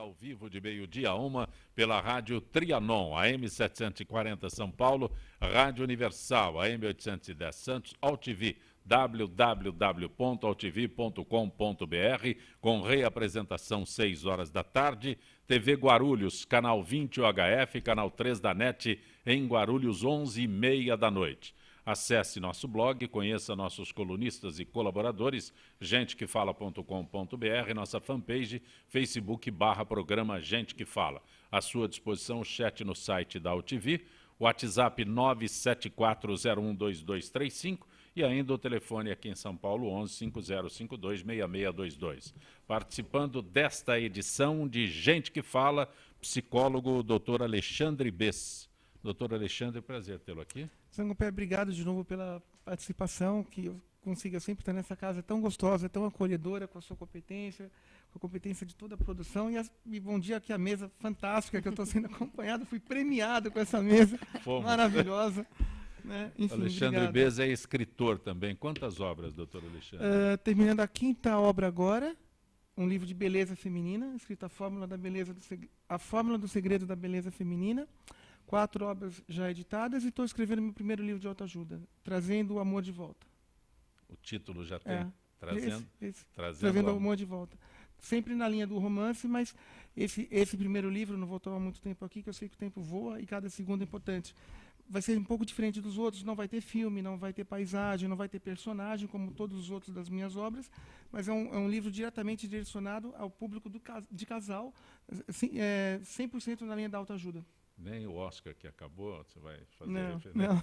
ao vivo de meio-dia a 1 pela Rádio Trianon, AM 740 São Paulo, Rádio Universal, AM 810 Santos, AltV, www.altv.com.br, com reapresentação 6 horas da tarde, TV Guarulhos, canal 20 UHF, canal 3 da NET, em Guarulhos, 11h30 da noite. Acesse nosso blog, conheça nossos colunistas e colaboradores, gentequefala.com.br, nossa fanpage, Facebook/programa Gente que Fala. À sua disposição o chat no site da AltV, WhatsApp 974012235 e ainda o telefone aqui em São Paulo, 1150526622. Participando desta edição de Gente que Fala, psicólogo Dr. Alexandre Bess. Doutor Alexandre, prazer tê-lo aqui. Sangopé, obrigado de novo pela participação, que eu consiga sempre estar nessa casa tão gostosa, tão acolhedora, com a sua competência, com a competência de toda a produção. E bom dia aqui a mesa fantástica que eu estou sendo acompanhado, fui premiado com essa mesa maravilhosa. Né? Enfim, Alexandre Bess é escritor também. Quantas obras, doutor Alexandre? Terminando a 5ª obra agora, um livro de beleza feminina, escrito A Fórmula do Segredo da Beleza Feminina. 4 obras já editadas e estou escrevendo meu primeiro livro de autoajuda, Trazendo o Amor de Volta. O título já tem? Trazendo o Amor de Volta. Sempre na linha do romance, mas esse primeiro livro, não vou tomar muito tempo aqui, que eu sei que o tempo voa e cada segundo é importante. Vai ser um pouco diferente dos outros, não vai ter filme, não vai ter paisagem, não vai ter personagem, como todos os outros das minhas obras, mas é um livro diretamente direcionado ao público de casal, 100% na linha da autoajuda. Nem o Oscar que acabou, você vai fazer referência. Não.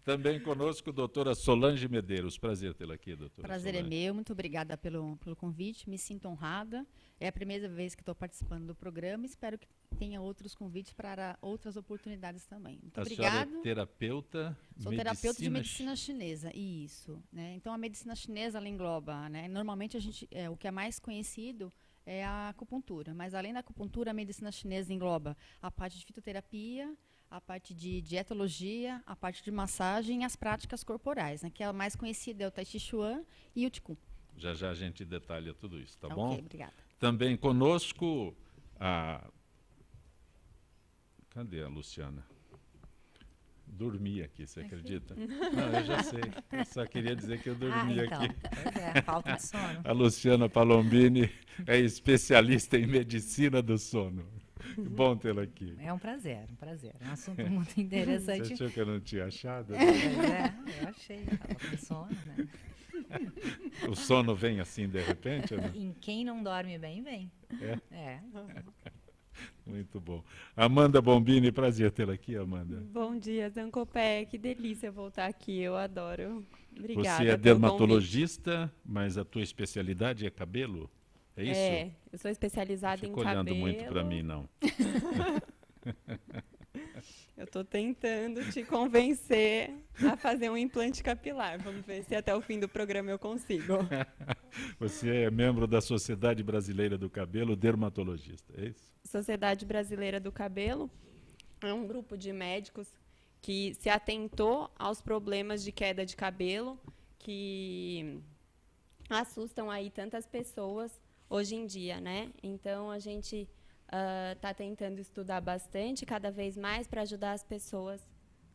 Também conosco a doutora Solange Medeiros. Prazer tê-la aqui, doutora Prazer Solange. É meu, muito obrigada pelo convite, me sinto honrada. É a primeira vez que estou participando do programa, espero que tenha outros convites para outras oportunidades também. Muito obrigada. A senhora é terapeuta? Sou terapeuta de medicina chinesa, isso. Né? Então a medicina chinesa ela engloba, né? Normalmente o que é mais conhecido é a acupuntura, mas além da acupuntura, a medicina chinesa engloba a parte de fitoterapia, a parte de dietologia, a parte de massagem e as práticas corporais, né? Que é a mais conhecida é o Tai Chi Chuan e o Qigong. Já já a gente detalha tudo isso, tá bom? Ok, obrigada. Também conosco a... Cadê a Luciana? Dormi aqui, você acredita? Não, eu já sei. Eu só queria dizer que eu dormi aqui. Pois é, falta de sono. A Luciana Palombini é especialista em medicina do sono. Bom tê-la aqui. É um prazer, um prazer. É um assunto muito interessante. Você achou que eu não tinha achado? Pois é, eu achei. Estava com sono, né? O sono vem assim de repente? Né? Em quem não dorme bem, vem. É. Muito bom. Amanda Bombini, prazer tê-la aqui, Amanda. Bom dia, Zancopé. Que delícia voltar aqui, eu adoro. Obrigada. Você é dermatologista, mas a tua especialidade é cabelo? É isso? É, eu sou especializada em cabelo. Não fica olhando muito para mim, não. Eu estou tentando te convencer a fazer um implante capilar. Vamos ver se até o fim do programa eu consigo. Você é membro da Sociedade Brasileira do Cabelo, dermatologista, é isso? Sociedade Brasileira do Cabelo é um grupo de médicos que se atentou aos problemas de queda de cabelo que assustam aí tantas pessoas hoje em dia, né? Então, a gente está tentando estudar bastante, cada vez mais, para ajudar as pessoas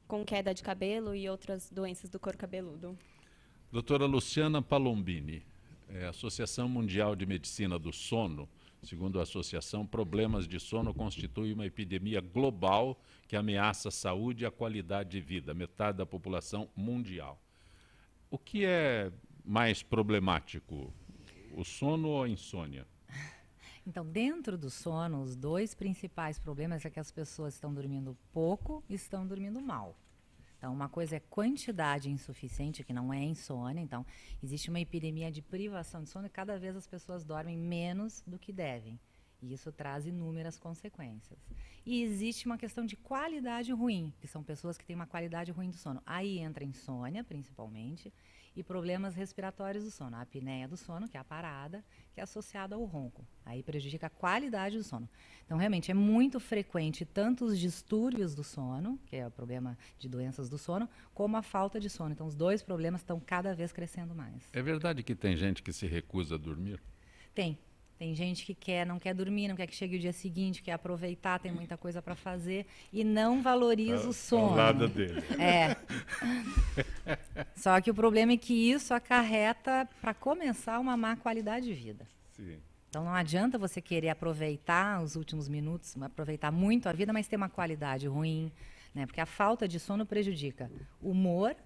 com queda de cabelo e outras doenças do couro cabeludo. Doutora Luciana Palombini, Associação Mundial de Medicina do Sono, segundo a associação, problemas de sono constituem uma epidemia global que ameaça a saúde e a qualidade de vida, metade da população mundial. O que é mais problemático, o sono ou a insônia? Então, dentro do sono, os 2 principais problemas é que as pessoas estão dormindo pouco e estão dormindo mal. Então, uma coisa é quantidade insuficiente, que não é insônia. Então, existe uma epidemia de privação de sono e cada vez as pessoas dormem menos do que devem. E isso traz inúmeras consequências. E existe uma questão de qualidade ruim, que são pessoas que têm uma qualidade ruim do sono. Aí entra insônia, principalmente, e problemas respiratórios do sono. A apneia do sono, que é a parada, que é associada ao ronco. Aí prejudica a qualidade do sono. Então, realmente, é muito frequente tanto os distúrbios do sono, que é o problema de doenças do sono, como a falta de sono. Então, os 2 problemas estão cada vez crescendo mais. É verdade que tem gente que se recusa a dormir? Tem. Tem gente que não quer dormir, não quer que chegue o dia seguinte, quer aproveitar, tem muita coisa para fazer e não valoriza o sono. Ao lado dele. Só que o problema é que isso acarreta, para começar, uma má qualidade de vida. Sim. Então não adianta você querer aproveitar os últimos minutos, aproveitar muito a vida, mas ter uma qualidade ruim, né? Porque a falta de sono prejudica o humor,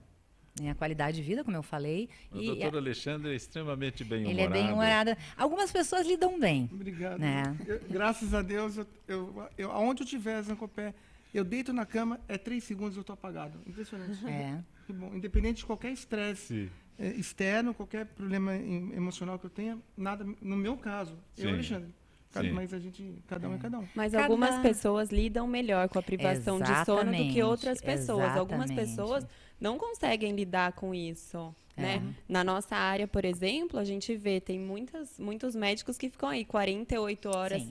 a qualidade de vida, como eu falei. O doutor Alexandre é extremamente bem-humorado. Ele é bem-humorado. Algumas pessoas lidam bem. Obrigado. Né? Graças a Deus, aonde eu estiver, Zancopé, eu deito na cama, 3 segundos eu estou apagado. Impressionante. Que bom. Independente de qualquer estresse externo, qualquer problema emocional que eu tenha, nada, no meu caso, eu, Alexandre. Mas cada um é cada um. Mas algumas pessoas lidam melhor com a privação de sono do que outras pessoas. Algumas pessoas não conseguem lidar com isso. Né? Na nossa área, por exemplo, a gente vê, tem muitos médicos que ficam aí 48 horas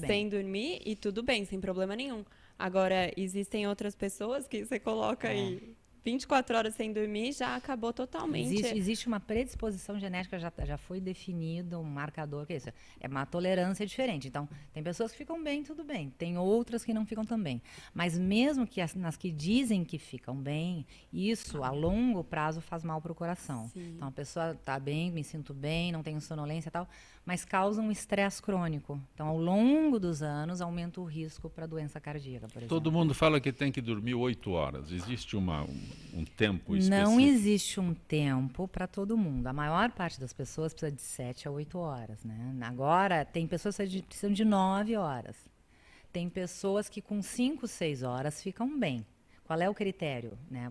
sem dormir e tudo bem, sem problema nenhum. Agora, existem outras pessoas que você coloca aí 24 horas sem dormir, já acabou totalmente. Existe uma predisposição genética, já foi definido um marcador, que é isso, é uma tolerância diferente. Então, tem pessoas que ficam bem, tudo bem. Tem outras que não ficam tão bem. Mas mesmo que nas que dizem que ficam bem, isso a longo prazo faz mal para o coração. Sim. Então, a pessoa está bem, me sinto bem, não tenho sonolência e tal, mas causa um estresse crônico. Então, ao longo dos anos, aumenta o risco para doença cardíaca, por exemplo. Todo mundo fala que tem que dormir 8 horas. Existe um tempo específico? Não existe um tempo para todo mundo. A maior parte das pessoas precisa de 7 a 8 horas. Né? Agora, tem pessoas que precisam de 9 horas. Tem pessoas que com 5, 6 horas ficam bem. Qual é o critério? Né?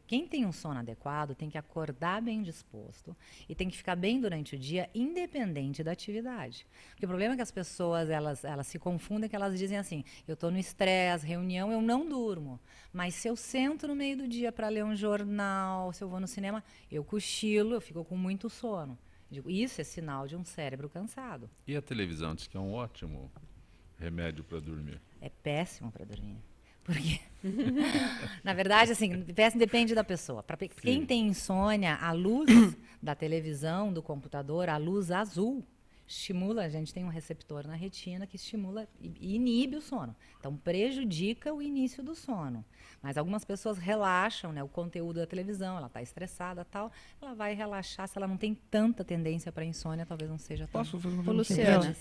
Quem tem um sono adequado tem que acordar bem disposto e tem que ficar bem durante o dia, independente da atividade. Porque o problema é que as pessoas elas se confundem, que elas dizem assim, eu estou no estresse, reunião, eu não durmo. Mas se eu sento no meio do dia para ler um jornal, se eu vou no cinema, eu cochilo, eu fico com muito sono. Digo, isso é sinal de um cérebro cansado. E a televisão diz que é um ótimo remédio para dormir. É péssimo para dormir. Porque, na verdade, assim, depende da pessoa. Para quem tem insônia, a luz da televisão, do computador, a luz azul, estimula, a gente tem um receptor na retina que estimula e inibe o sono. Então, prejudica o início do sono. Mas algumas pessoas relaxam, né, o conteúdo da televisão, ela está estressada e tal, ela vai relaxar, se ela não tem tanta tendência para insônia, talvez não seja tão... Posso fazer uma Luciana,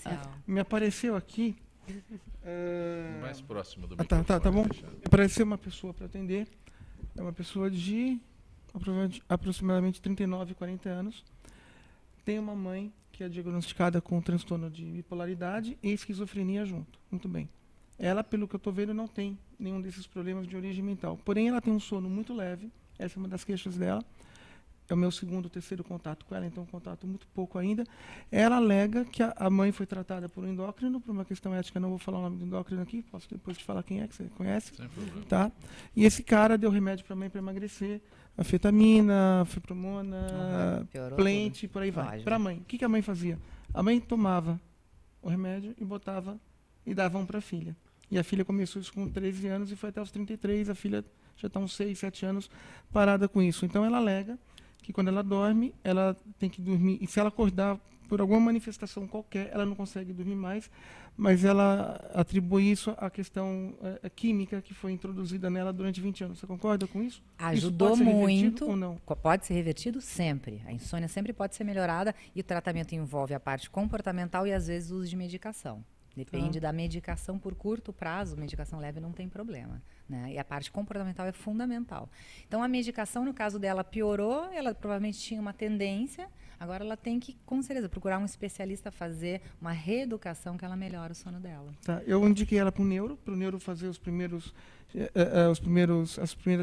me apareceu aqui... Mais próximo do microfone. Tá bom. Apareceu uma pessoa para atender. É uma pessoa de aproximadamente 39, 40 anos. Tem uma mãe que é diagnosticada com transtorno de bipolaridade e esquizofrenia junto. Muito bem. Ela, pelo que eu estou vendo, não tem nenhum desses problemas de origem mental. Porém, ela tem um sono muito leve. Essa é uma das queixas dela. É o meu segundo ou terceiro contato com ela, então um contato muito pouco ainda. Ela alega que a mãe foi tratada por um endócrino, por uma questão ética, não vou falar o nome do endócrino aqui, posso depois te falar quem é, que você conhece. Tá? E esse cara deu remédio para a mãe para emagrecer, anfetamina, fipronona, Plente, por aí vai. Para a mãe. O que a mãe fazia? A mãe tomava o remédio e botava e dava para a filha. E a filha começou isso com 13 anos e foi até os 33, a filha já está uns 6, 7 anos parada com isso. Então ela alega que quando ela dorme, ela tem que dormir, e se ela acordar por alguma manifestação qualquer, ela não consegue dormir mais, mas ela atribui isso à questão química que foi introduzida nela durante 20 anos. Você concorda com isso? Ajudou isso muito. Ou não? Pode ser revertido sempre. A insônia sempre pode ser melhorada e o tratamento envolve a parte comportamental e, às vezes, o uso de medicação. Depende da medicação por curto prazo, medicação leve não tem problema. Né? E a parte comportamental é fundamental. Então, a medicação, no caso dela, piorou, ela provavelmente tinha uma tendência, agora ela tem que, com certeza, procurar um especialista fazer uma reeducação que ela melhore o sono dela. Tá, eu indiquei ela para o neuro fazer as primeiras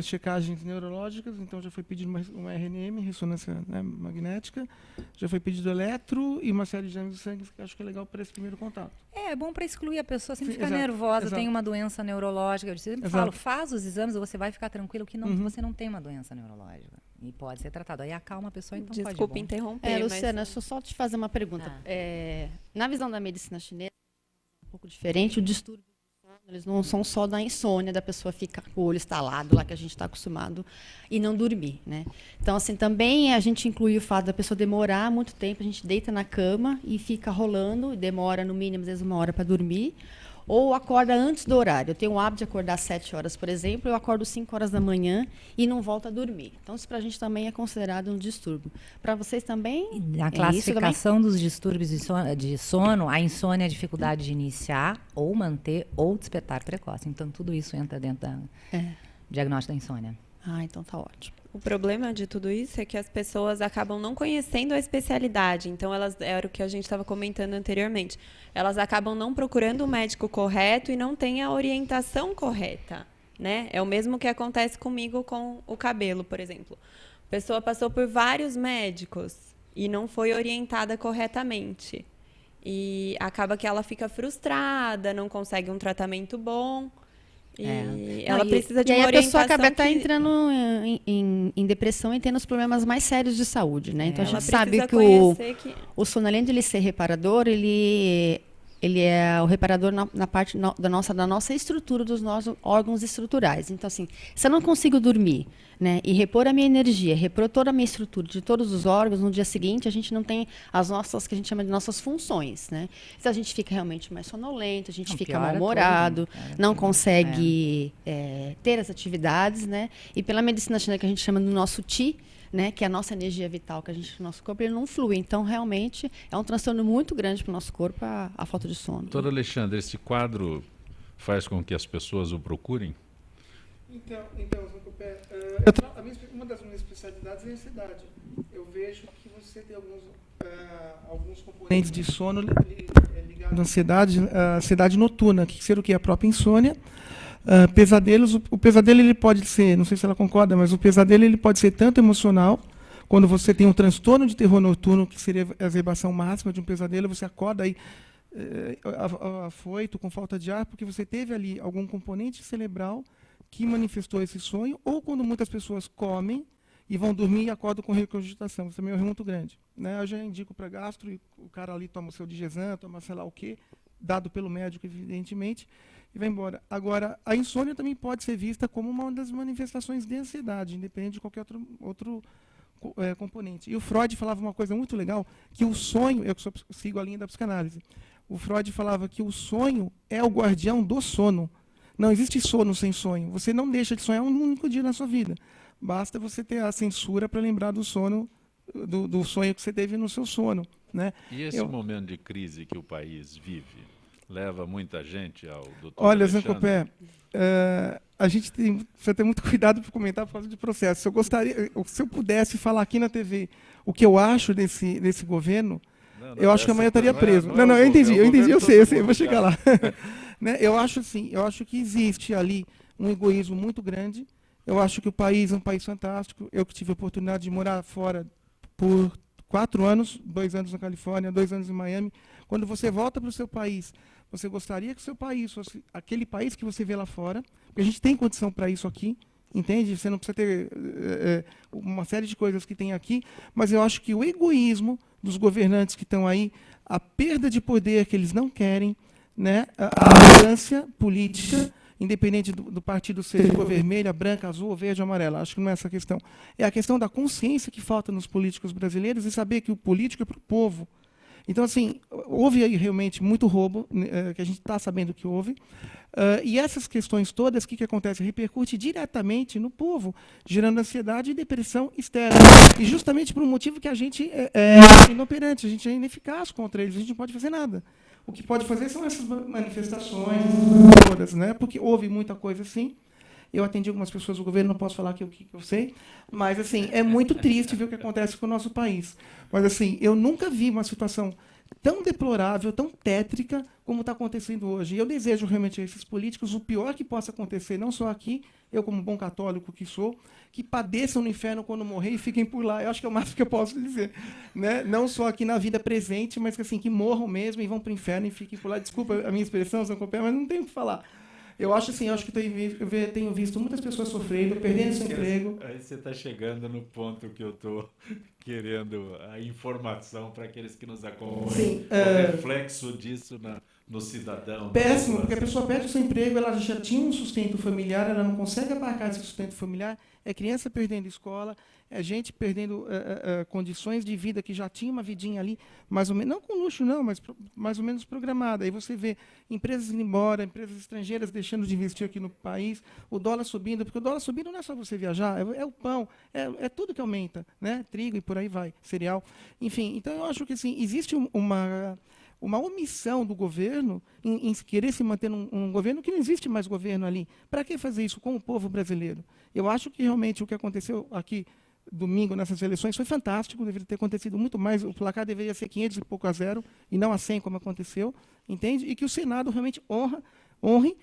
checagens neurológicas, então já foi pedido uma RNM, ressonância, né, magnética, já foi pedido eletro e uma série de exames de sangue, que acho que é legal para esse primeiro contato. É bom para excluir a pessoa, sempre ficar nervosa, tem uma doença neurológica, eu sempre falo, faz os exames, você vai ficar tranquilo que você não tem uma doença neurológica e pode ser tratado. Aí acalma a pessoa, então Desculpa interromper. Luciana, deixa eu só te fazer uma pergunta. Na visão da medicina chinesa, um pouco diferente, o distúrbio do sono Eles não são só da insônia, da pessoa ficar com o olho estalado, lá que a gente está acostumado, e não dormir, né? Então, assim, também a gente inclui o fato da pessoa demorar muito tempo, a gente deita na cama e fica rolando, e demora no mínimo, às vezes, 1 hora para dormir, ou acorda antes do horário. Eu tenho o hábito de acordar às 7 horas, por exemplo, eu acordo 5 horas da manhã e não volto a dormir. Então, isso para a gente também é considerado um distúrbio. Para vocês também? Na classificação dos distúrbios de sono, a insônia é a dificuldade de iniciar, ou manter, ou despertar precoce. Então, tudo isso entra dentro do diagnóstico da insônia. Ah, então tá ótimo. O problema de tudo isso é que as pessoas acabam não conhecendo a especialidade. Então, era o que a gente estava comentando anteriormente. Elas acabam não procurando o médico correto e não têm a orientação correta, né? É o mesmo que acontece comigo com o cabelo, por exemplo. A pessoa passou por vários médicos e não foi orientada corretamente. E acaba que ela fica frustrada, não consegue um tratamento bom. E ela precisa de uma orientação. E aí a pessoa acaba até entrando em depressão e tendo os problemas mais sérios de saúde, né? Então a gente sabe que o sono, além de ele ser reparador, ele é o reparador na parte da nossa estrutura, dos nossos órgãos estruturais. Então, assim, se eu não consigo dormir, né, e repor a minha energia, repor toda a minha estrutura de todos os órgãos, no dia seguinte a gente não tem as nossas, que a gente chama de nossas funções, né? Então a gente fica realmente mais sonolento, a gente fica mal-humorado, não consegue ter as atividades, né? E pela medicina chinesa, que a gente chama do nosso Qi, né, que é a nossa energia vital, que o nosso corpo ele não flui. Então, realmente, é um transtorno muito grande para o nosso corpo a falta de sono. Doutor Alexandre, esse quadro faz com que as pessoas o procurem? Então, uma das minhas especialidades é a ansiedade. Eu vejo que você tem alguns componentes de sono ligados à ansiedade noturna, que seria o que? A própria insônia. Pesadelos, o pesadelo ele pode ser, não sei se ela concorda, mas o pesadelo ele pode ser tanto emocional, quando você tem um transtorno de terror noturno, que seria a exacerbação máxima de um pesadelo, você acorda aí afoito, com falta de ar, porque você teve ali algum componente cerebral que manifestou esse sonho, ou quando muitas pessoas comem e vão dormir e acordam com regurgitação, isso também é um erro muito grande, né? Eu já indico para gastro, e o cara ali toma o seu digesan, toma sei lá o quê, dado pelo médico, evidentemente, e vai embora. Agora, a insônia também pode ser vista como uma das manifestações de ansiedade, independente de qualquer outro componente. E o Freud falava uma coisa muito legal, que o sonho, eu sigo a linha da psicanálise, o Freud falava que o sonho é o guardião do sono. Não existe sono sem sonho. Você não deixa de sonhar um único dia na sua vida. Basta você ter a censura para lembrar do sono, do sonho que você teve no seu sono, né? E esse momento de crise que o país vive leva muita gente ao doutor Olha, Alexandre? Zé Copé, a gente precisa ter muito cuidado para comentar por causa de processo. Se eu pudesse falar aqui na TV o que eu acho desse governo, eu acho que amanhã eu estaria preso. Não, eu entendi, eu sei, eu vou chegar lá. Né? Eu acho que existe ali um egoísmo muito grande. Eu acho que o país é um país fantástico. Eu que tive a oportunidade de morar fora por 4 anos, 2 anos na Califórnia, 2 anos em Miami. Quando você volta para o seu país, você gostaria que o seu país fosse aquele país que você vê lá fora, porque a gente tem condição para isso aqui, entende? Você não precisa ter uma série de coisas que tem aqui, mas eu acho que o egoísmo dos governantes que estão aí, a perda de poder que eles não querem, né? A arrogância política, independente do partido ser de cor vermelha, branca, azul, verde ou amarela. Acho que não é essa a questão. É a questão da consciência que falta nos políticos brasileiros e saber que o político é para o povo. Então, assim, houve aí realmente muito roubo, que a gente está sabendo que houve, e essas questões todas, o que acontece? Repercute diretamente no povo, gerando ansiedade e depressão externa. E justamente por um motivo que a gente é inoperante, a gente é ineficaz contra eles, a gente não pode fazer nada. O que pode fazer são essas manifestações todas, né? Porque houve muita coisa assim. Eu atendi algumas pessoas do governo, não posso falar o que eu sei, mas assim, é muito triste ver o que acontece com o nosso país. Mas assim, eu nunca vi uma situação tão deplorável, tão tétrica como está acontecendo hoje. E eu desejo realmente a esses políticos o pior que possa acontecer, não só aqui, eu como bom católico que sou, que padeçam no inferno quando morrer e fiquem por lá. Eu acho que é o máximo que eu posso dizer, né? Não só aqui na vida presente, mas que assim, que morram mesmo e vão para o inferno e fiquem por lá. Desculpa a minha expressão, São Copé, mas não tenho o que falar. Eu acho assim, que tenho visto muitas pessoas sofrendo, perdendo seu emprego. Aí você está chegando no ponto que eu estou querendo a informação para aqueles que nos acompanham. Sim, o reflexo disso no cidadão. Péssimo, porque a pessoa perde o seu emprego, ela já tinha um sustento familiar, ela não consegue abarcar esse sustento familiar, é criança perdendo escola, é gente perdendo condições de vida que já tinha uma vidinha ali, mais ou menos, não com luxo não, mas mais ou menos programada. Aí você vê empresas indo embora, empresas estrangeiras deixando de investir aqui no país, o dólar subindo, porque o dólar subindo não é só você viajar, é o pão, é tudo que aumenta, né? Trigo e por aí vai, cereal. Enfim, então eu acho que assim, existe uma omissão do governo em querer se manter num governo que não existe mais governo ali. Para que fazer isso com o povo brasileiro? Eu acho que realmente o que aconteceu aqui domingo nessas eleições foi fantástico, deveria ter acontecido muito mais, o placar deveria ser 500 e pouco a 0 e não a 100 como aconteceu, entende? E que o Senado realmente honre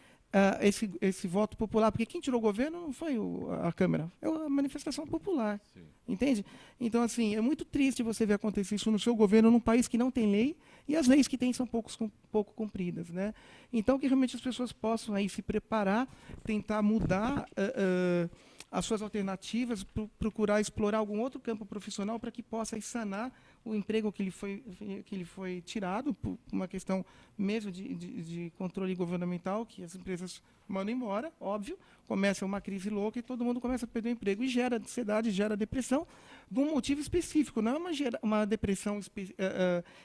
esse voto popular, porque quem tirou o governo não foi a Câmara, é a manifestação popular, sim. Entende? Então, assim, é muito triste você ver acontecer isso no seu governo, num país que não tem lei, e as leis que tem são pouco cumpridas, né? Então, que realmente as pessoas possam aí se preparar, tentar mudar as suas alternativas, procurar explorar algum outro campo profissional para que possa sanar o emprego que lhe foi tirado por uma questão mesmo de controle governamental, que as empresas mandam embora, óbvio, começa uma crise louca e todo mundo começa a perder o emprego e gera ansiedade, gera depressão, de um motivo específico, não é uma depressão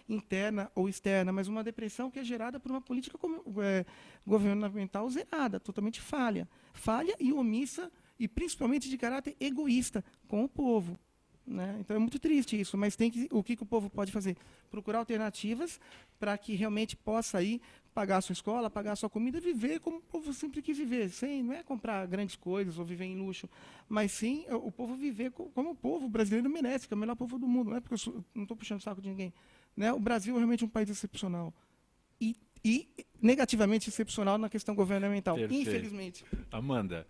interna ou externa, mas uma depressão que é gerada por uma política governamental zerada, totalmente falha e omissa, e principalmente de caráter egoísta com o povo. Né? Então é muito triste isso, mas o que o povo pode fazer? Procurar alternativas para que realmente possa aí pagar a sua escola, pagar a sua comida, viver como o povo sempre quis viver, não é comprar grandes coisas ou viver em luxo, mas sim o povo viver como o povo brasileiro merece, que é o melhor povo do mundo, não é porque não estou puxando o saco de ninguém. Né? O Brasil é realmente um país excepcional e negativamente excepcional na questão governamental, perfeito. Infelizmente. Amanda,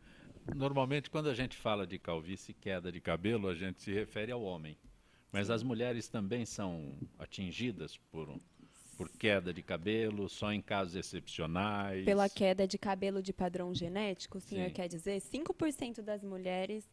normalmente, quando a gente fala de calvície e queda de cabelo, a gente se refere ao homem. Mas as mulheres também são atingidas por queda de cabelo, só em casos excepcionais? Pela queda de cabelo de padrão genético, o senhor Sim. quer dizer? 5% das mulheres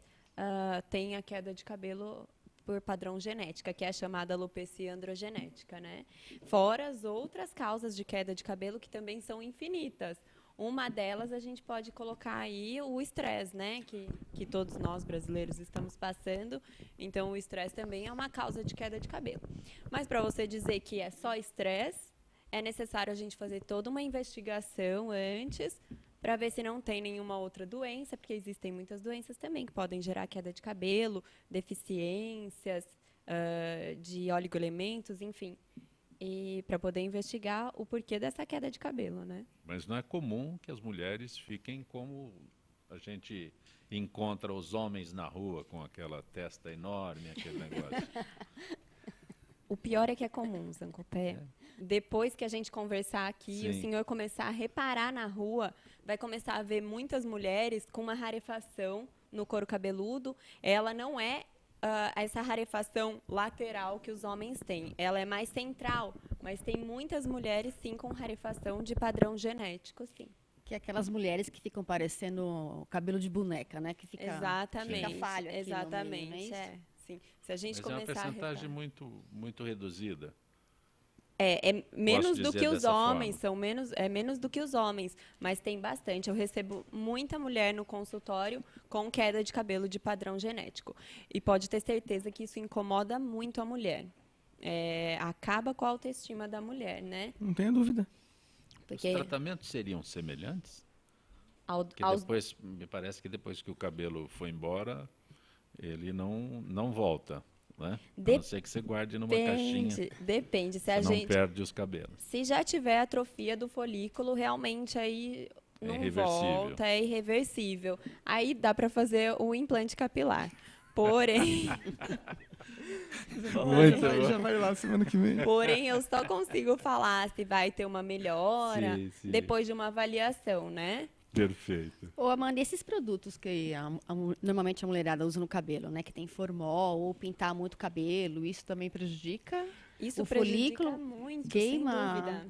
têm a queda de cabelo por padrão genética, que é a chamada alopecia androgenética, né? Fora as outras causas de queda de cabelo, que também são infinitas. Uma delas a gente pode colocar aí o estresse, né? Que todos nós brasileiros estamos passando. Então, o estresse também é uma causa de queda de cabelo. Mas para você dizer que é só estresse, é necessário a gente fazer toda uma investigação antes para ver se não tem nenhuma outra doença, porque existem muitas doenças também que podem gerar queda de cabelo, deficiências de oligoelementos, enfim. E para poder investigar o porquê dessa queda de cabelo, né? Mas não é comum que as mulheres fiquem como a gente encontra os homens na rua com aquela testa enorme, aquele negócio. O pior é que é comum, Zancopé. Depois que a gente conversar aqui, sim, o senhor começar a reparar na rua, vai começar a ver muitas mulheres com uma rarefação no couro cabeludo. Ela não é essa rarefação lateral que os homens têm. Ela é mais central, mas tem muitas mulheres, sim, com rarefação de padrão genético, sim. Que é aquelas mulheres que ficam parecendo cabelo de boneca, né? Que fica, exatamente, fica falho aqui exatamente, no meio, não é isso? Sim. Se a gente mas começar é uma percentagem muito reduzida. É menos do que os homens, forma. É menos do que os homens, mas tem bastante. Eu recebo muita mulher no consultório com queda de cabelo de padrão genético. E pode ter certeza que isso incomoda muito a mulher. Acaba com a autoestima da mulher, né? Não tenha dúvida. Os tratamentos seriam semelhantes? Depois, me parece que depois que o cabelo foi embora, ele não volta. Né? A não ser que você guarde numa caixinha. Depende. Se não perde os cabelos. Se já tiver atrofia do folículo, realmente aí não volta, é irreversível. Aí dá para fazer o implante capilar. Porém... já vai lá semana que vem. Porém, eu só consigo falar se vai ter uma melhora depois de uma avaliação, né? Perfeito. Ô, Amanda, esses produtos que normalmente a mulherada usa no cabelo, né? Que tem formol ou pintar muito o cabelo, isso também prejudica? Isso o prejudica folículo? muito, Queima? sem dúvida.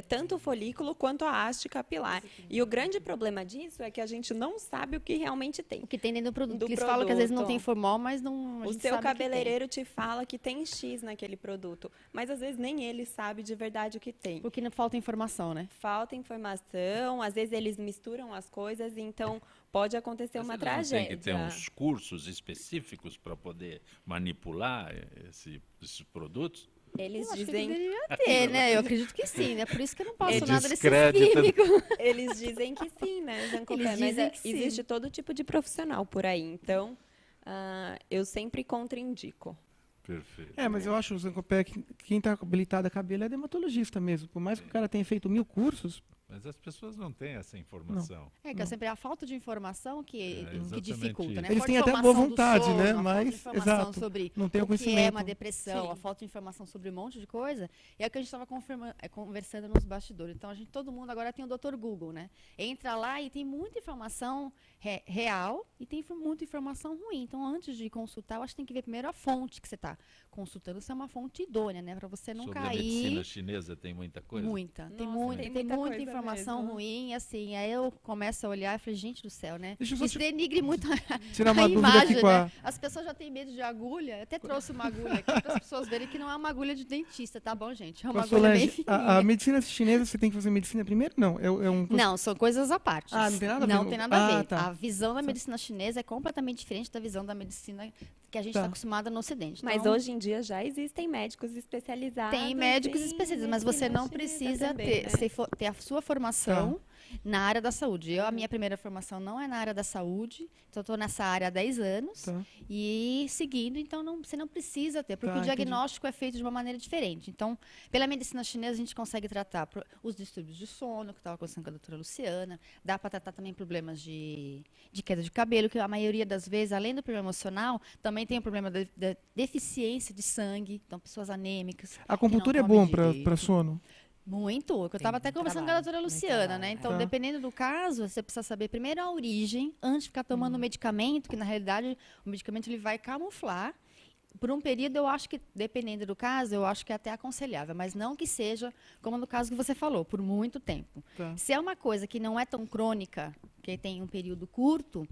tanto o folículo quanto a haste capilar. E o grande problema disso é que a gente não sabe o que realmente tem. O que tem dentro do produto. Do Eles falam que às vezes não produto. tem formol, mas não. O seu cabeleireiro te fala que tem X naquele produto, mas às vezes nem ele sabe de verdade o que tem. Porque não falta informação, né? Falta informação, às vezes eles misturam as coisas, então pode acontecer uma Mas eles não tragédia. tem que ter uns cursos específicos para poder manipular esses produtos? Eles Eu acho que dizem, deveria ter, né? Eu acredito que sim, né? Por isso que eu não posso nada desse descrédito. químico. eles dizem que sim, né, Zancopé? Eles Mas dizem que sim. existe todo tipo de profissional por aí, então eu sempre contraindico. Perfeito. Mas eu acho, Zancopé, que quem está habilitado a cabelo é dermatologista mesmo. Por mais que o cara tenha feito 1000 cursos, Mas as pessoas não têm essa informação. É que é sempre a falta de informação que exatamente dificulta, né? Eles Falta têm de até boa informação do vontade, sono, né? a falta de Mas, informação exato, sobre não tem o que é conhecimento. uma depressão, Sim. a falta de informação sobre um monte de coisa. É o que a gente estava conversando nos bastidores. Então, todo mundo agora tem o Dr. Google, né? Entra lá e tem muita informação real e tem muita informação ruim. Então, antes de consultar, eu acho que tem que ver primeiro a fonte que você está consultando, se é uma fonte idônea, né? Para você não Sobre cair. a medicina chinesa tem muita coisa? Muita. Tem Nossa, muita, tem tem muita muita coisa informação mesmo. ruim, assim. Aí eu começo a olhar e falei, gente do céu, né? Deixa eu só Isso denigre muito tirar a uma dúvida imagem, aqui com a... né? As pessoas já têm medo de agulha. Eu até trouxe uma agulha aqui para as pessoas verem que não é uma agulha de dentista, tá bom, gente? É uma com a agulha bem Solange. fininha. A medicina chinesa, você tem que fazer medicina primeiro? Não, é um... Não, são coisas à parte. Ah, não tem nada a ver Não com- tem nada a Ah, ver. tá. A visão da medicina chinesa é completamente diferente da visão da medicina que a gente está Tá. acostumada no Ocidente. Mas Então, hoje em dia já existem médicos especializados. tem médicos em especialistas, mas você medicina não chinesa precisa também, né? ter a sua formação na área da saúde. A minha primeira formação não é na área da saúde, então eu estou nessa área há 10 anos Tá. e seguindo, então você não precisa ter, porque Tá, o diagnóstico é feito de uma maneira diferente. Então, pela medicina chinesa, a gente consegue tratar os distúrbios de sono, que estava conversando com a doutora Luciana, dá para tratar também problemas de queda de cabelo, que a maioria das vezes, além do problema emocional, também tem o problema da deficiência de sangue, então pessoas anêmicas. A acupuntura é que não bom comem direito. para sono? Muito. Eu Tem estava até muito conversando com a trabalho, doutora muito Luciana, trabalho, né? é. Então, Tá. dependendo do caso, você precisa saber primeiro a origem, antes de ficar tomando o medicamento, que na realidade o medicamento ele vai camuflar. Por um período, eu acho que, dependendo do caso, eu acho que é até aconselhável, mas não que seja, como no caso que você falou, por muito tempo. Tá. Se é uma coisa que não é tão crônica, que tem um período curto,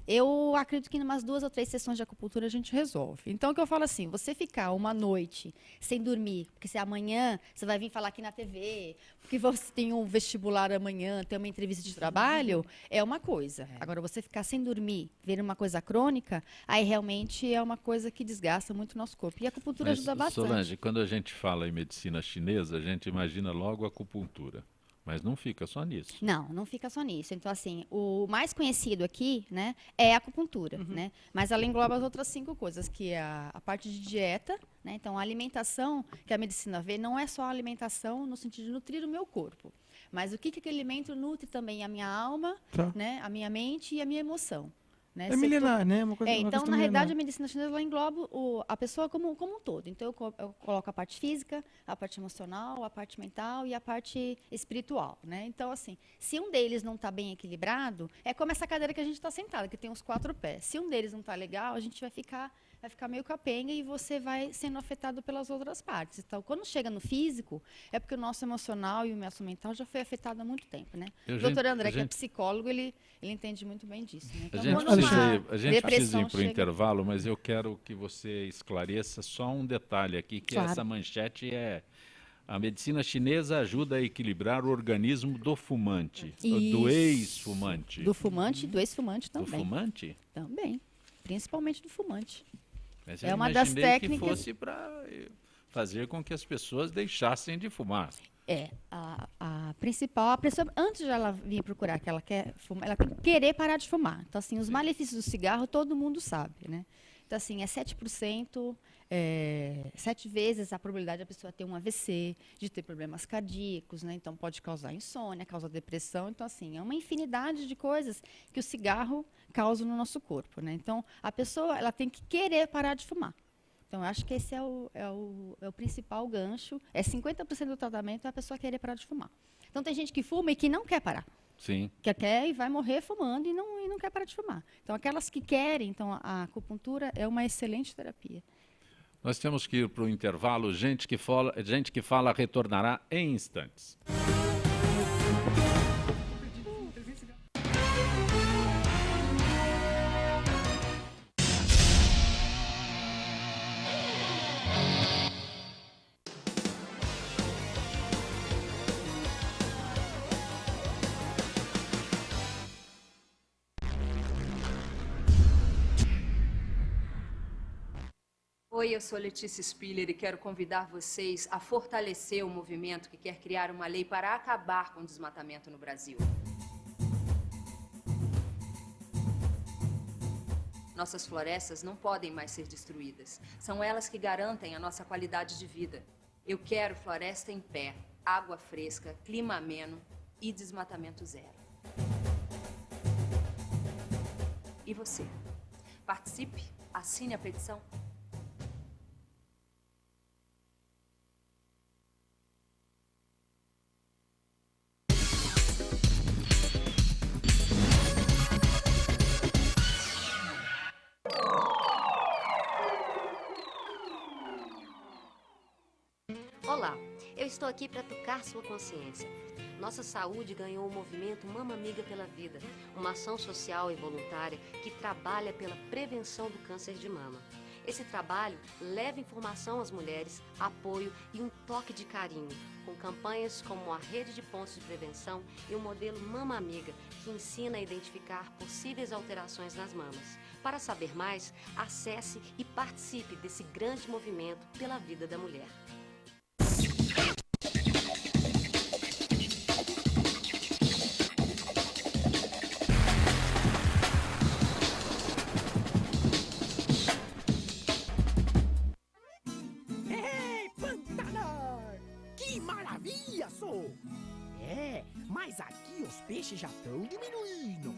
eu acredito que em umas 2 ou 3 sessões de acupuntura a gente resolve. Então, o que eu falo assim, você ficar uma noite sem dormir, porque se amanhã você vai vir falar aqui na TV, porque você tem um vestibular amanhã, tem uma entrevista de trabalho, é uma coisa. Agora, você ficar sem dormir, ver uma coisa crônica, aí realmente é uma coisa que desgasta muito o nosso corpo. E a acupuntura Mas, ajuda bastante. Solange, quando a gente fala em medicina chinesa, a gente imagina logo a acupuntura. Mas não fica só nisso. Não, não fica só nisso. Então, assim, o mais conhecido aqui, né, é a acupuntura, né? Mas ela engloba as outras 5 coisas, que é a parte de dieta, né? Então, a alimentação que a medicina vê não é só a alimentação no sentido de nutrir o meu corpo, mas o que aquele alimento nutre também a minha alma, Tá. né, a minha mente e a minha emoção. Né? É Se eu tô- milenar, né? Uma coisa, uma então, questão na realidade, a milenar. medicina chinesa ela engloba a pessoa como um todo. Então, eu coloco a parte física, a parte emocional, a parte mental e a parte espiritual. Né? Então, assim, se um deles não está bem equilibrado, é como essa cadeira que a gente está sentada, que tem os 4 pés. Se um deles não está legal, a gente vai ficar meio capenga e você vai sendo afetado pelas outras partes. Então, quando chega no físico, é porque o nosso emocional e o nosso mental já foi afetado há muito tempo. Né? O doutor André, que é psicólogo, ele entende muito bem disso. Né? Então, quando uma A gente precisa ir para o chega- intervalo, mas eu quero que você esclareça só um detalhe aqui, que Claro. essa manchete é: a medicina chinesa ajuda a equilibrar o organismo do fumante, do Isso. ex-fumante. Do fumante, do ex-fumante Do também. fumante? Também. Principalmente do fumante. Mas É eu uma das imaginei técnicas- que fosse para fazer com que as pessoas deixassem de fumar. É, a principal, a pessoa, antes de ela vir procurar que ela quer fumar, ela tem que querer parar de fumar. Então, assim, os malefícios do cigarro todo mundo sabe, né? Então, assim, é 7%, 7 vezes a probabilidade da pessoa ter um AVC, de ter problemas cardíacos, né? Então, pode causar insônia, causa depressão. Então, assim, é uma infinidade de coisas que o cigarro causa no nosso corpo, né? Então, a pessoa, ela tem que querer parar de fumar. Então, eu acho que esse é o principal gancho. É 50% do tratamento é a pessoa querer parar de fumar. Então, tem gente que fuma e que não quer parar. Sim. Que quer e vai morrer fumando e não quer parar de fumar. Então, aquelas que querem, então, a acupuntura é uma excelente terapia. Nós temos que ir para o intervalo. Gente que fala retornará em instantes. Oi, eu sou Letícia Spiller e quero convidar vocês a fortalecer o movimento que quer criar uma lei para acabar com o desmatamento no Brasil. Nossas florestas não podem mais ser destruídas. São elas que garantem a nossa qualidade de vida. Eu quero floresta em pé, água fresca, clima ameno e desmatamento zero. E você? Participe, assine a petição. Olá, eu estou aqui para tocar sua consciência. Nossa saúde ganhou o movimento Mama Amiga pela Vida, uma ação social e voluntária que trabalha pela prevenção do câncer de mama. Esse trabalho leva informação às mulheres, apoio e um toque de carinho, com campanhas como a Rede de Pontos de Prevenção e o modelo Mama Amiga, que ensina a identificar possíveis alterações nas mamas. Para saber mais, acesse e participe desse grande movimento pela vida da mulher. Mas aqui os peixes já estão diminuindo.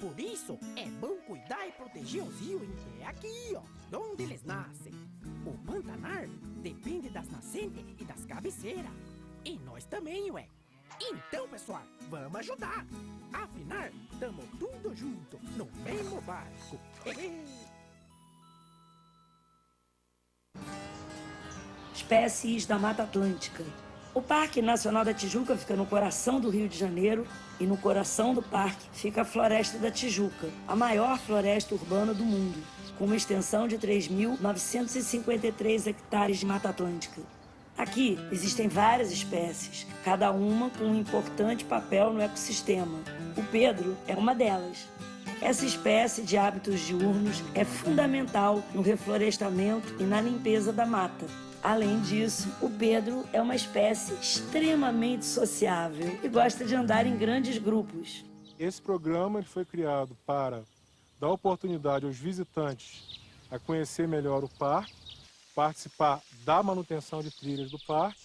Por isso, é bom cuidar e proteger os rios que é aqui, ó, onde eles nascem. O Pantanar depende das nascentes e das cabeceiras. E nós também, ué. Então, pessoal, vamos ajudar. Afinal, tamo tudo junto, no mesmo barco. Espécies da Mata Atlântica. O Parque Nacional da Tijuca fica no coração do Rio de Janeiro e no coração do parque fica a Floresta da Tijuca, a maior floresta urbana do mundo, com uma extensão de 3.953 hectares de Mata Atlântica. Aqui existem várias espécies, cada uma com um importante papel no ecossistema. O Pedro é uma delas. Essa espécie de hábitos diurnos é fundamental no reflorestamento e na limpeza da mata. Além disso, o Pedro é uma espécie extremamente sociável e gosta de andar em grandes grupos. Esse programa ele foi criado para dar oportunidade aos visitantes a conhecer melhor o parque, participar da manutenção de trilhas do parque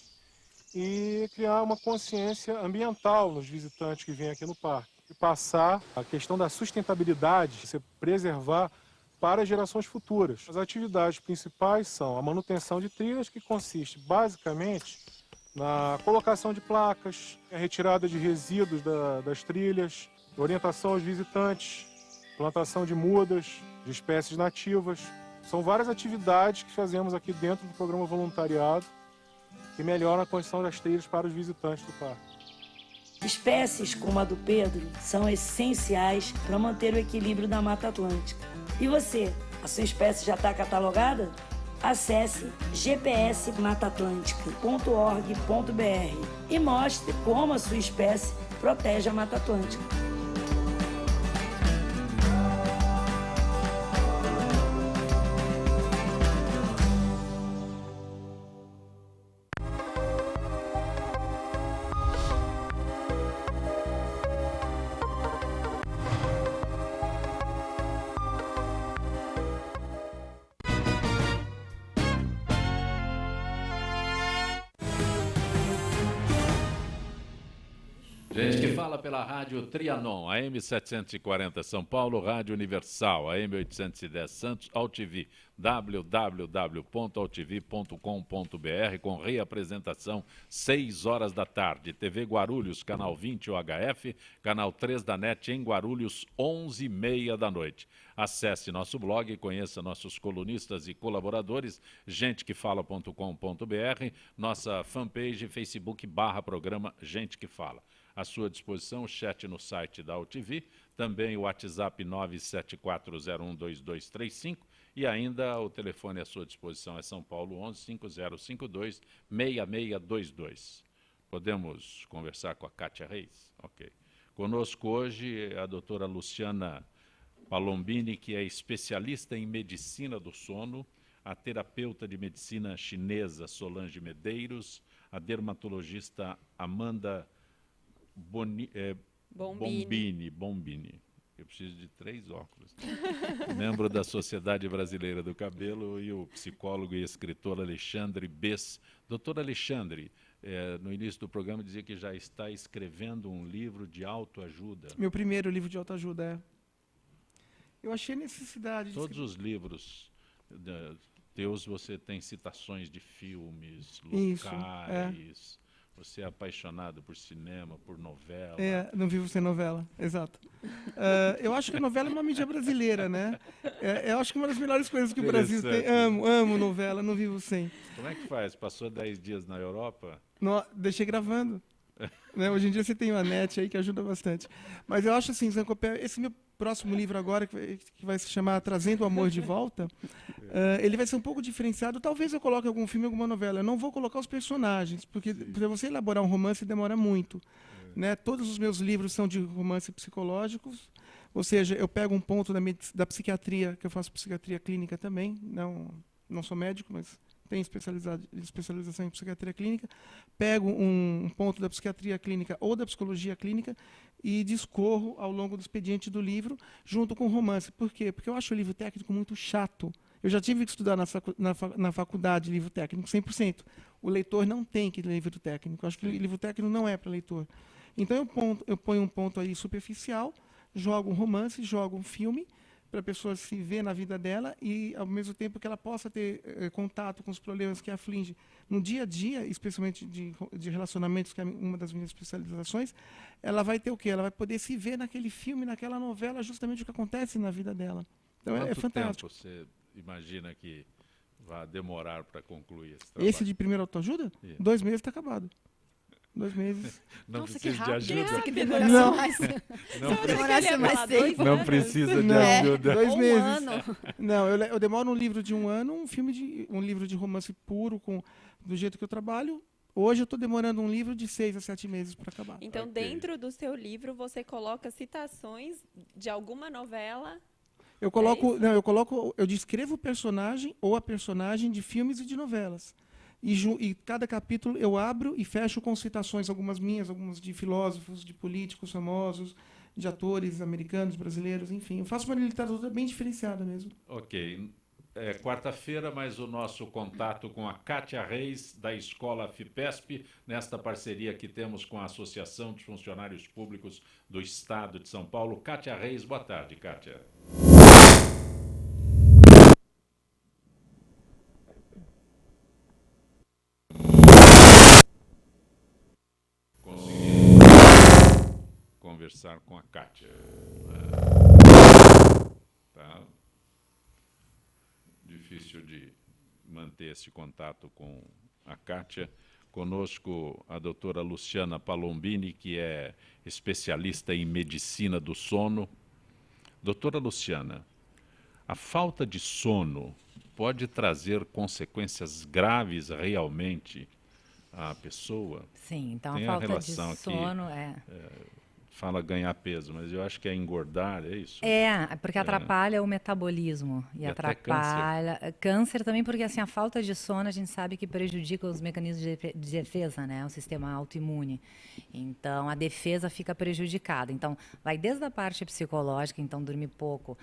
e criar uma consciência ambiental nos visitantes que vêm aqui no parque. E passar a questão da sustentabilidade, se preservar para gerações futuras. As atividades principais são a manutenção de trilhas, que consiste basicamente na colocação de placas, a retirada de resíduos das trilhas, orientação aos visitantes, plantação de mudas, de espécies nativas. São várias atividades que fazemos aqui dentro do programa voluntariado que melhoram a condição das trilhas para os visitantes do parque. Espécies como a do Pedro são essenciais para manter o equilíbrio da Mata Atlântica. E você, a sua espécie já está catalogada? Acesse gpsmataatlântica.org.br e mostre como a sua espécie protege a Mata Atlântica. Gente que fala pela rádio Trianon, AM 740 São Paulo, Rádio Universal, AM 810 Santos, AltV, www.altv.com.br, com reapresentação 6 horas da tarde. TV Guarulhos, canal 20 UHF, canal 3 da NET em Guarulhos, 11h30 da noite. Acesse nosso blog, conheça nossos colunistas e colaboradores, gentequefala.com.br, nossa fanpage, Facebook/programa Gente que Fala. À sua disposição o chat no site da AltV, também o WhatsApp 974012235 e ainda o telefone à sua disposição é São Paulo 11-5052-6622. Podemos conversar com a Kátia Reis? Ok. Conosco hoje a doutora Luciana Palombini, que é especialista em medicina do sono, a terapeuta de medicina chinesa Solange Medeiros, a dermatologista Amanda Bombini. Eu preciso de 3 óculos. Membro da Sociedade Brasileira do Cabelo, e o psicólogo e escritor Alexandre Bess. Doutor Alexandre, no início do programa dizia que já está escrevendo um livro de autoajuda. Meu primeiro livro de autoajuda, é. Eu achei necessidade... Todos os livros teus, você tem citações de filmes, locais... Você é apaixonado por cinema, por novela. Não vivo sem novela, exato. Eu acho que a novela é uma mídia brasileira, né? Eu acho que uma das melhores coisas que o Brasil tem. Amo novela, não vivo sem. Como é que faz? Passou 10 dias na Europa? Não, deixei gravando. Né? Hoje em dia você tem uma net aí que ajuda bastante. Mas eu acho assim, Zancopé, esse meu próximo livro agora, que vai se chamar Trazendo o Amor de Volta, ele vai ser um pouco diferenciado. Talvez eu coloque algum filme, alguma novela. Eu não vou colocar os personagens, porque para você elaborar um romance demora muito. Né? Todos os meus livros são de romance psicológicos, ou seja, eu pego um ponto da psiquiatria, que eu faço psiquiatria clínica também, não sou médico, mas tenho especialização em psiquiatria clínica, pego um ponto da psiquiatria clínica ou da psicologia clínica e discorro ao longo do expediente do livro, junto com o romance. Por quê? Porque eu acho o livro técnico muito chato. Eu já tive que estudar na faculdade livro técnico 100%. O leitor não tem que ler livro técnico. Eu acho que livro técnico não é para leitor. Então eu ponho um ponto aí superficial, jogo um romance, jogo um filme, para a pessoa se ver na vida dela e, ao mesmo tempo, que ela possa ter contato com os problemas que afligem no dia a dia, especialmente de relacionamentos, que é uma das minhas especializações. Ela vai ter o quê? Ela vai poder se ver naquele filme, naquela novela, justamente o que acontece na vida dela. Então é fantástico. Quanto tempo você imagina que vai demorar para concluir esse trabalho? Esse de primeira autoajuda? 2 meses está acabado. 2 meses. Não Nossa, precisa que de ajuda. Que demorasse Não. mais. mais tempo. Não precisa de ajuda. 2 meses. Ano. Não, eu demoro um livro de 1 ano, um livro de romance puro, do jeito que eu trabalho. Hoje eu estou demorando um livro de 6 a 7 meses para acabar. Então, dentro do seu livro, você coloca citações de alguma novela? Eu descrevo o personagem ou a personagem de filmes e de novelas. E cada capítulo eu abro e fecho com citações, algumas minhas, algumas de filósofos, de políticos famosos, de atores americanos, brasileiros, enfim. Eu faço uma literatura bem diferenciada mesmo. Ok. Quarta-feira, mais o nosso contato com a Kátia Reis, da Escola FIPESP, nesta parceria que temos com a Associação dos Funcionários Públicos do Estado de São Paulo. Kátia Reis, boa tarde, Kátia. Conversar com a Kátia. Tá difícil de manter esse contato com a Kátia. Conosco a doutora Luciana Palombini, que é especialista em medicina do sono. Doutora Luciana, a falta de sono pode trazer consequências graves realmente à pessoa? Sim, então tem a falta relação de sono fala ganhar peso, mas eu acho que é engordar, é isso? Porque atrapalha o metabolismo e atrapalha câncer também, porque assim a falta de sono a gente sabe que prejudica os mecanismos de defesa, né, o sistema autoimune. Então a defesa fica prejudicada. Então vai desde a parte psicológica, então dormir pouco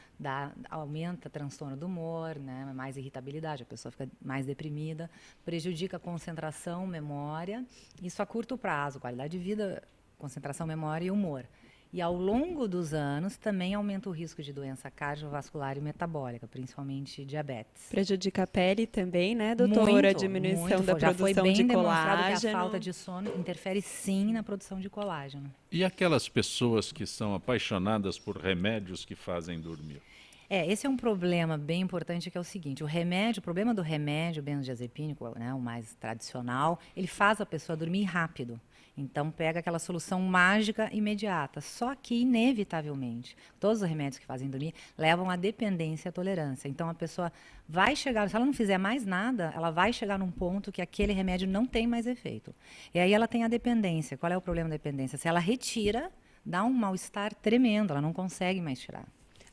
aumenta transtorno do humor, né, mais irritabilidade, a pessoa fica mais deprimida, prejudica a concentração, memória. Isso a curto prazo, qualidade de vida concentração, memória e humor. E ao longo dos anos também aumenta o risco de doença cardiovascular e metabólica, principalmente diabetes. Prejudica a pele também, né, doutora? Muito, diminuição muito. da Já foi produção bem de demonstrado colágeno. que a falta de sono interfere sim na produção de colágeno. E aquelas pessoas que são apaixonadas por remédios que fazem dormir? Esse é um problema bem importante, que é o seguinte: o problema do remédio benzodiazepínico, né, o mais tradicional, ele faz a pessoa dormir rápido. Então, pega aquela solução mágica imediata. Só que, inevitavelmente, todos os remédios que fazem dormir levam à dependência e à tolerância. Então, a pessoa vai chegar, se ela não fizer mais nada, ela vai chegar num ponto que aquele remédio não tem mais efeito. E aí ela tem a dependência. Qual é o problema da dependência? Se ela retira, dá um mal-estar tremendo, ela não consegue mais tirar.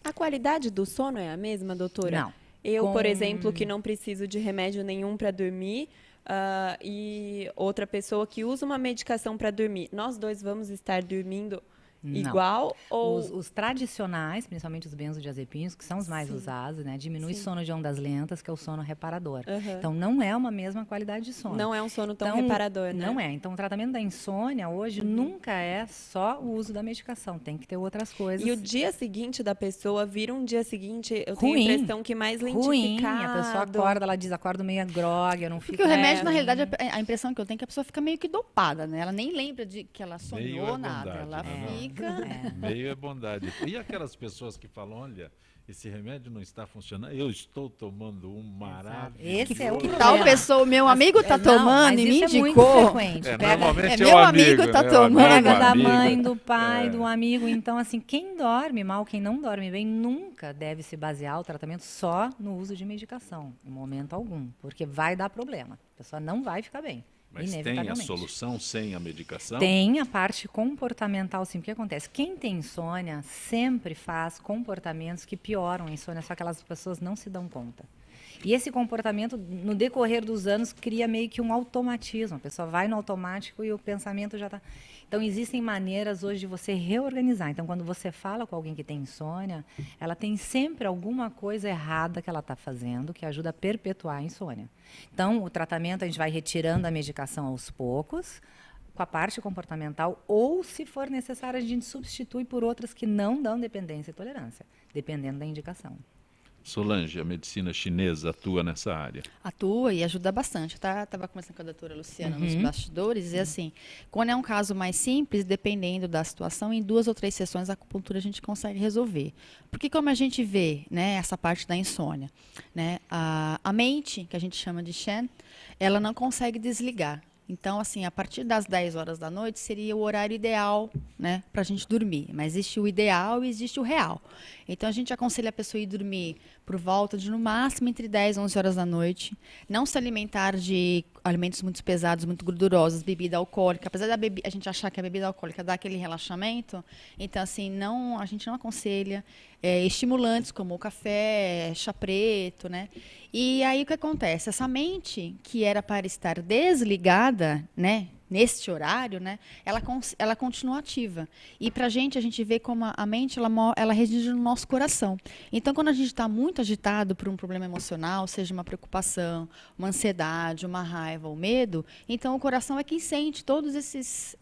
A qualidade do sono é a mesma, doutora? Não. Eu, por exemplo, que não preciso de remédio nenhum para dormir, e outra pessoa que usa uma medicação para dormir, nós dois vamos estar dormindo igual? Ou... Os tradicionais, principalmente os benzodiazepínicos, que são os mais usados, né? Diminui sono de ondas lentas, que é o sono reparador. Então, não é uma mesma qualidade de sono. Não é um sono tão reparador, né? Não é. Então, o tratamento da insônia hoje nunca é só o uso da medicação. Tem que ter outras coisas. E o dia seguinte da pessoa vira um dia seguinte, eu tenho a impressão que mais lentificado. Ruim. A pessoa acorda, ela diz, acordo meio grogue, eu não fico... Porque o remédio, na realidade, a impressão que eu tenho é que a pessoa fica meio que dopada, né? Ela nem lembra de que ela sonhou nada. Ela fica... Meio é bondade. E aquelas pessoas que falam, olha, esse remédio não está funcionando, eu estou tomando um maravilhoso. Esse é o problema. Tal pessoa, meu amigo está tomando e me indicou. É muito frequente. Normalmente meu amigo está tomando. Pega da mãe, do pai, do amigo. Então, assim, quem dorme mal, quem não dorme bem, nunca deve se basear o tratamento só no uso de medicação, em momento algum, porque vai dar problema. A pessoa não vai ficar bem. Mas tem a solução sem a medicação? Tem a parte comportamental, sim. O que acontece? Quem tem insônia sempre faz comportamentos que pioram a insônia, só que aquelas pessoas não se dão conta. E esse comportamento, no decorrer dos anos, cria meio que um automatismo. A pessoa vai no automático e o pensamento já está... Então, existem maneiras hoje de você reorganizar. Então, quando você fala com alguém que tem insônia, ela tem sempre alguma coisa errada que ela está fazendo que ajuda a perpetuar a insônia. Então, o tratamento, a gente vai retirando a medicação aos poucos, com a parte comportamental, ou, se for necessário, a gente substitui por outras que não dão dependência e tolerância, dependendo da indicação. Solange, a medicina chinesa atua nessa área? Atua e ajuda bastante. Estava conversando com a doutora Luciana nos bastidores, e assim, quando é um caso mais simples, dependendo da situação, em 2 ou 3 sessões a acupuntura a gente consegue resolver. Porque como a gente vê, né, essa parte da insônia, né, a mente, que a gente chama de Shen, ela não consegue desligar. Então, assim, a partir das 10 horas da noite seria o horário ideal, né, para a gente dormir. Mas existe o ideal e existe o real. Então, a gente aconselha a pessoa a ir dormir por volta de, no máximo, entre 10 e 11 horas da noite. Não se alimentar de alimentos muito pesados, muito gordurosos, bebida alcoólica. Apesar da a gente achar que a bebida alcoólica dá aquele relaxamento, então, assim, a gente não aconselha estimulantes como o café, chá preto, né? E aí, o que acontece? Essa mente, que era para estar desligada, né, neste horário, né, ela continua ativa. E para a gente vê como a mente, ela reside no nosso coração. Então, quando a gente está muito agitado por um problema emocional, seja uma preocupação, uma ansiedade, uma raiva ou medo, então o coração é quem sente todos essas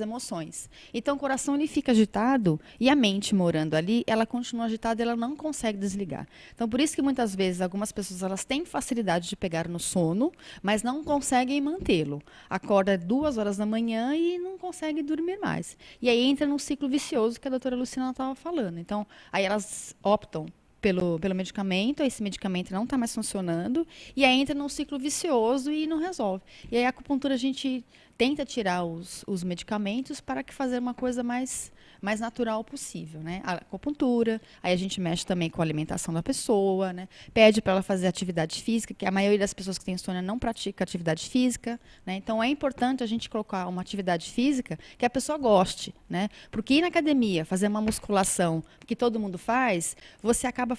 emoções. Então, o coração ele fica agitado e a mente morando ali, ela continua agitada, ela não consegue desligar. Então, por isso que muitas vezes algumas pessoas elas têm facilidade de pegar no sono, mas não conseguem mantê-lo. Acorda 2 horas da manhã e não consegue dormir mais. E aí entra num ciclo vicioso que a doutora Luciana estava falando. Então, aí elas optam pelo medicamento, esse medicamento não está mais funcionando, e aí entra num ciclo vicioso e não resolve. E aí a acupuntura a gente tenta tirar os medicamentos para que fazer uma coisa mais natural possível, né? A acupuntura, aí a gente mexe também com a alimentação da pessoa, né? Pede para ela fazer atividade física, que a maioria das pessoas que tem insônia não pratica atividade física, né? Então é importante a gente colocar uma atividade física que a pessoa goste, né? Porque ir na academia, fazer uma musculação que todo mundo faz, você acaba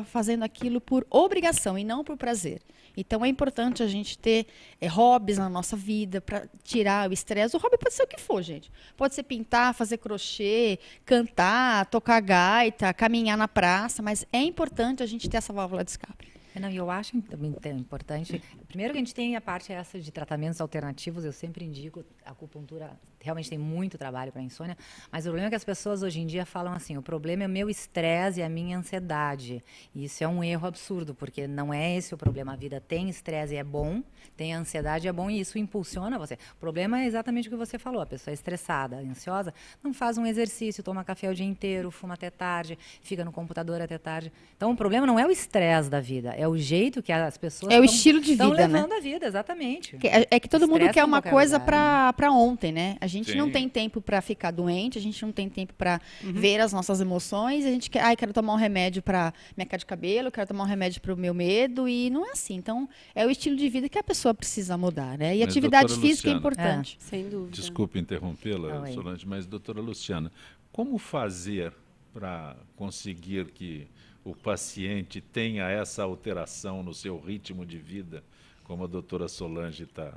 fazendo aquilo por obrigação e não por prazer. Então, é importante a gente ter hobbies na nossa vida para tirar o estresse. O hobby pode ser o que for, gente. Pode ser pintar, fazer crochê, cantar, tocar gaita, caminhar na praça, mas é importante a gente ter essa válvula de escape. Não, e eu acho também importante. Primeiro que a gente tem a parte essa de tratamentos alternativos, eu sempre indico, a acupuntura realmente tem muito trabalho para insônia, mas o problema é que as pessoas hoje em dia falam assim, o problema é o meu estresse e a minha ansiedade. E isso é um erro absurdo, porque não é esse o problema. A vida tem estresse e é bom, tem ansiedade e é bom, e isso impulsiona você. O problema é exatamente o que você falou, a pessoa é estressada, ansiosa, não faz um exercício, toma café o dia inteiro, fuma até tarde, fica no computador até tarde. Então o problema não é o estresse da vida, é o jeito que as pessoas o estilo de vida, né? levando a vida, exatamente. É que todo mundo Estresse quer em uma qualquer coisa lugar, para ontem, né? A gente Sim. não tem tempo para ficar doente, a gente não tem tempo para ver as nossas emoções, a gente quer, quero tomar um remédio para minha queda de cabelo, quero tomar um remédio para o meu medo, e não é assim. Então, é o estilo de vida que a pessoa precisa mudar, né? E Mas, atividade doutora física é Luciana, importante. Sem dúvida. Desculpe interrompê-la, Oi. Solange, mas, doutora Luciana, como fazer para conseguir que o paciente tenha essa alteração no seu ritmo de vida, como a doutora Solange está...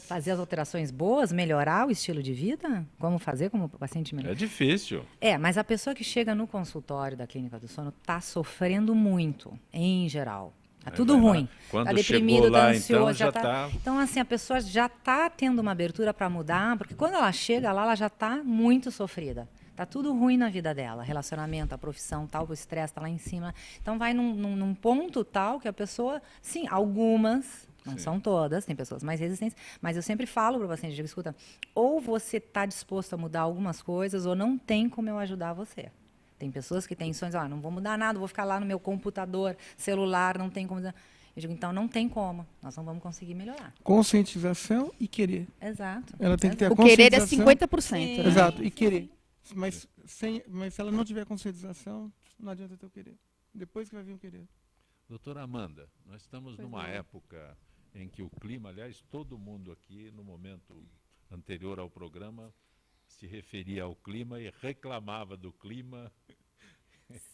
Fazer as alterações boas, melhorar o estilo de vida? Como fazer como o paciente melhorar? É difícil. Mas a pessoa que chega no consultório da Clínica do Sono está sofrendo muito, em geral. Tá tudo vai lá. ruim. Quando Tá deprimido, chegou lá, tá ansioso, então, já tá... Então, assim, a pessoa já está tendo uma abertura para mudar, porque quando ela chega lá, ela já está muito sofrida. Tá tudo ruim na vida dela, relacionamento, a profissão, tal, o estresse está lá em cima. Então, vai num ponto tal que a pessoa, sim, algumas... Não são todas, tem pessoas mais resistentes, mas eu sempre falo para o paciente, digo, escuta, ou você está disposto a mudar algumas coisas, ou não tem como eu ajudar você. Tem pessoas que têm sonhos, não vou mudar nada, vou ficar lá no meu computador, celular, não tem como... Eu digo, então não tem como, nós não vamos conseguir melhorar. Conscientização e querer. Exato. Ela tem que ter a O querer é conscientização. 50%. Né? Exato, e querer. Mas se ela não tiver conscientização, não adianta ter o querer. Depois que vai vir o querer. Doutora Amanda, nós estamos numa época em que o clima, aliás, todo mundo aqui, no momento anterior ao programa, se referia ao clima e reclamava do clima.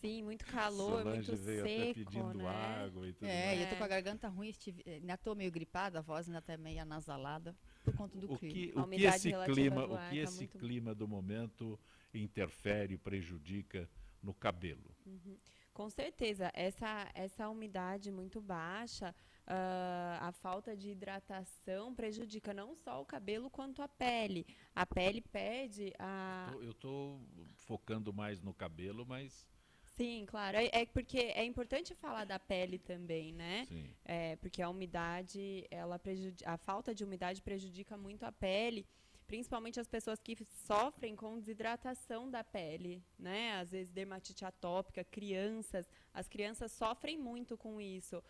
Sim, muito calor, Solange muito veio seco, até pedindo né? água e tudo mais. E eu tô com a garganta ruim, ainda estou meio gripada, a voz ainda está meio anasalada por conta do clima. O que esse clima do momento interfere, prejudica no cabelo? Com certeza, essa umidade muito baixa, a falta de hidratação prejudica não só o cabelo quanto a pele. A pele perde a... Eu estou focando mais no cabelo, mas... Sim, claro. É porque é importante falar da pele também, né? Sim. Porque a umidade, a falta de umidade prejudica muito a pele, principalmente as pessoas que sofrem com desidratação da pele, né? Às vezes dermatite atópica, as crianças sofrem muito com isso.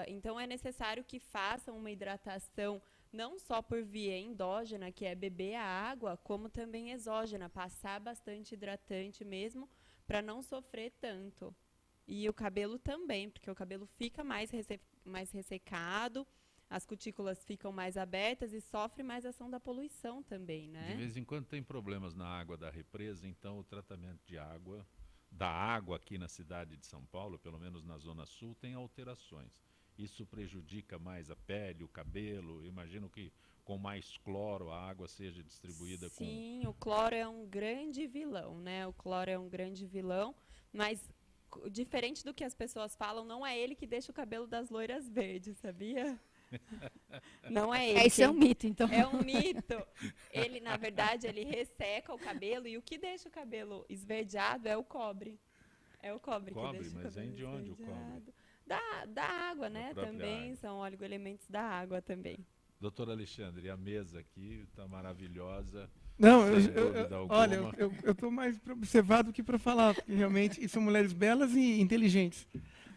Então é necessário que façam uma hidratação não só por via endógena, que é beber a água, como também exógena, passar bastante hidratante mesmo, para não sofrer tanto. E o cabelo também, porque o cabelo fica mais ressecado, as cutículas ficam mais abertas e sofre mais ação da poluição também, né? De vez em quando tem problemas na água da represa, então o tratamento da água aqui na cidade de São Paulo, pelo menos na Zona Sul, tem alterações. Isso prejudica mais a pele, o cabelo? Imagino que com mais cloro a água seja distribuída com... Sim, o cloro é um grande vilão, né? O cloro é um grande vilão, mas diferente do que as pessoas falam, não é ele que deixa o cabelo das loiras verdes, sabia? Não é ele. Isso é um mito, então. É um mito. Ele, na verdade, ele resseca o cabelo e o que deixa o cabelo esverdeado é o cobre. É o cobre que deixa o cabelo mas vem de onde o cobre? Da água, né? Também água. são oligoelementos da água também. Doutor Alexandre, a mesa aqui está maravilhosa. Não, olha, eu estou mais para observar do que para falar, porque realmente são mulheres belas e inteligentes.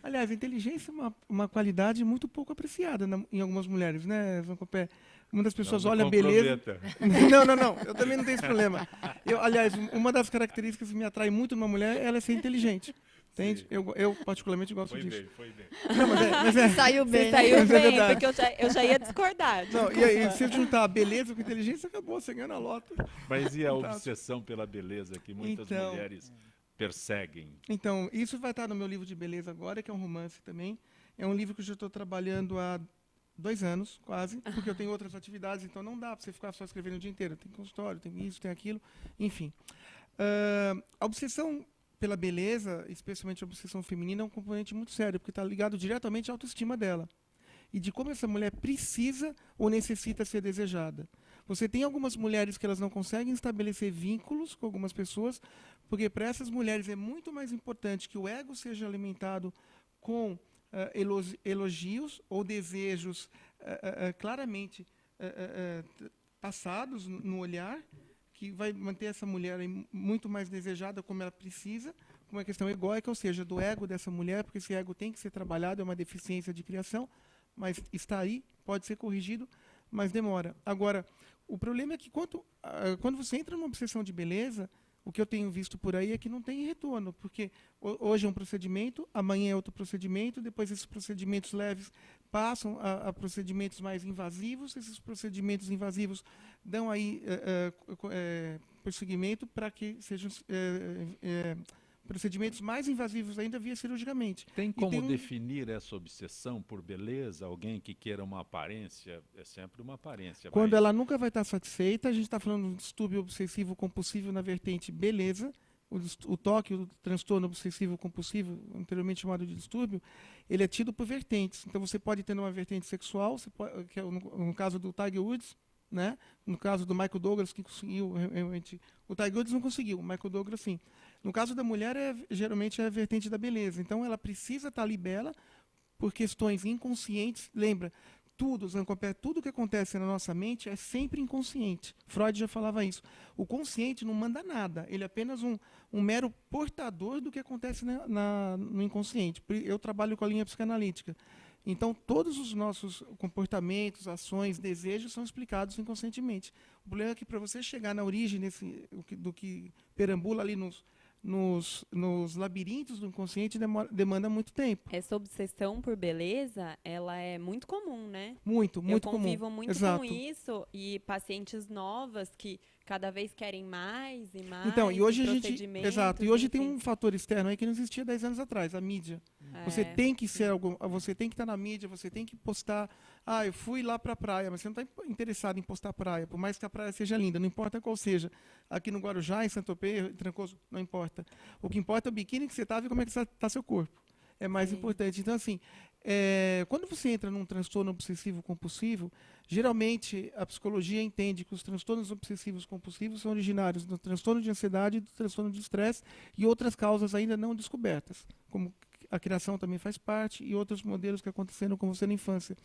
Aliás, a inteligência é uma qualidade muito pouco apreciada em algumas mulheres, né, Zancopé? Uma das pessoas olha a beleza... Não, eu também não tenho esse problema. Aliás, uma das características que me atrai muito numa mulher é ser inteligente. Entende? Eu particularmente gosto disso. Foi bem. Não, mas Saiu bem. Saiu bem, porque eu já ia discordar. Não, e se juntar a beleza com a inteligência, acabou, você ganha na loto. Mas e a obsessão pela beleza que muitas mulheres perseguem? Então, isso vai estar no meu livro de beleza agora, que é um romance também. É um livro que eu já estou trabalhando há 2 anos, quase, porque eu tenho outras atividades, então não dá para você ficar só escrevendo o dia inteiro. Tem consultório, tem isso, tem aquilo, enfim. A obsessão pela beleza, especialmente a obsessão feminina, é um componente muito sério, porque está ligado diretamente à autoestima dela. E de como essa mulher precisa ou necessita ser desejada. Você tem algumas mulheres que elas não conseguem estabelecer vínculos com algumas pessoas, porque para essas mulheres é muito mais importante que o ego seja alimentado com elogios ou desejos claramente passados no olhar, que vai manter essa mulher muito mais desejada como ela precisa, com uma questão egóica, ou seja, do ego dessa mulher, porque esse ego tem que ser trabalhado, é uma deficiência de criação, mas está aí, pode ser corrigido, mas demora. Agora, o problema é que quando você entra numa obsessão de beleza, o que eu tenho visto por aí é que não tem retorno, porque hoje é um procedimento, amanhã é outro procedimento, depois esses procedimentos leves passam a procedimentos mais invasivos, esses procedimentos invasivos dão aí prosseguimento para que sejam procedimentos mais invasivos ainda via cirurgicamente. Tem como definir essa obsessão por beleza? Alguém que queira uma aparência, é sempre uma aparência. Quando ela nunca vai estar satisfeita, a gente está falando de um distúrbio obsessivo compulsivo na vertente beleza, o TOC, o transtorno obsessivo compulsivo, anteriormente chamado de distúrbio, ele é tido por vertentes. Então você pode ter uma vertente sexual, que é no caso do Tiger Woods, né? No caso do Michael Douglas, que conseguiu realmente. O Tiger Woods não conseguiu, o Michael Douglas sim. No caso da mulher, geralmente é a vertente da beleza. Então ela precisa estar ali bela por questões inconscientes. Lembra, tudo que acontece na nossa mente é sempre inconsciente. Freud já falava isso. O consciente não manda nada, ele é apenas um mero portador do que acontece no inconsciente. Eu trabalho com a linha psicanalítica. Então, todos os nossos comportamentos, ações, desejos são explicados inconscientemente. O problema é que para você chegar na origem do que perambula ali nos labirintos do inconsciente demanda muito tempo. Essa obsessão por beleza, ela é muito comum, né? Muito comum. Eu convivo muito Exato. com isso e pacientes novas que cada vez querem mais e mais. Então, e hoje e hoje tem um fator externo aí que não existia 10 anos atrás, a mídia. Você tem que você tem que estar na mídia, você tem que postar. Eu fui lá para a praia, mas você não está interessado em postar praia, por mais que a praia seja linda, não importa qual seja. Aqui no Guarujá, em Saint-Tropez, em Trancoso, não importa. O que importa é o biquíni que você estava e como é que está seu corpo. É mais importante. Então, assim, quando você entra num transtorno obsessivo compulsivo, geralmente a psicologia entende que os transtornos obsessivos compulsivos são originários do transtorno de ansiedade, do transtorno de estresse e outras causas ainda não descobertas, como a criação também faz parte e outros modelos que aconteceram com você na infância.